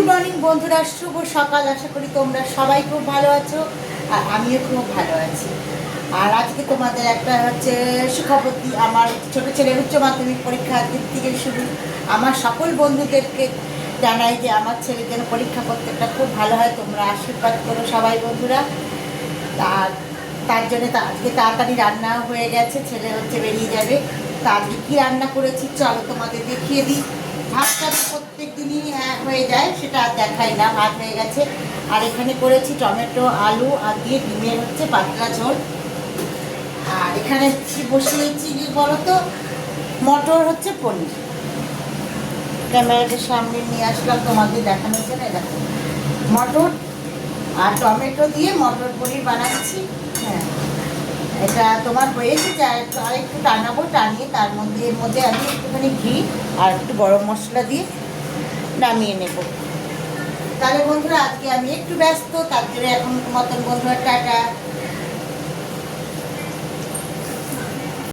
Good morning বন্ধুরা, শুভ সকাল। আশা করি তোমরা সবাই খুব ভালো আছো আর আমিও খুব ভালো আছি। আর আজকে তোমাদের একটা হচ্ছে সুখবর দিই। আমার ছোটো ছেলের উচ্চ মাধ্যমিক পরীক্ষার দিক থেকে শুরু। আমার সকল বন্ধুদেরকে জানাই যে আমার ছেলের যেন পরীক্ষা প্রত্যেকটা খুব ভালো হয়, তোমরা আশীর্বাদ করো সবাই বন্ধুরা। তার জন্য আজকে তাড়াতাড়ি রান্না হয়ে গেছে, ছেলে হচ্ছে বেরিয়ে যাবে। তা আজকে কী রান্না করেছি চলো তোমাদের দেখিয়ে দিই। ভাতটা প্রত্যেক দিনই হয়ে যায়, সেটা আর দেখাই না, ভাত হয়ে গেছে। আর এখানে করেছি টমেটো আলু আর দিয়ে ডিমের হচ্ছে পাতলা ঝোল। আর এখানে বসিয়েছি কি বলো তো, মটর হচ্ছে পনির। ক্যামেরাটার সামনে নিয়ে আসলাম তোমাদের দেখানোর জন্য। দেখো মটর আর টমেটো দিয়ে মটর পনির বানাচ্ছি। হ্যাঁ, এটা তোমার হয়েছে আর একটু টানাবো, টানিয়ে তার মধ্যে এর মধ্যে আমি একটুখানি ঘি আর একটু গরম মশলা দিয়ে নামিয়ে নেব। তাহলে বন্ধুরা আজকে আমি একটু ব্যস্ত, তার জন্য এখন মতন বন্ধুরা টাটা।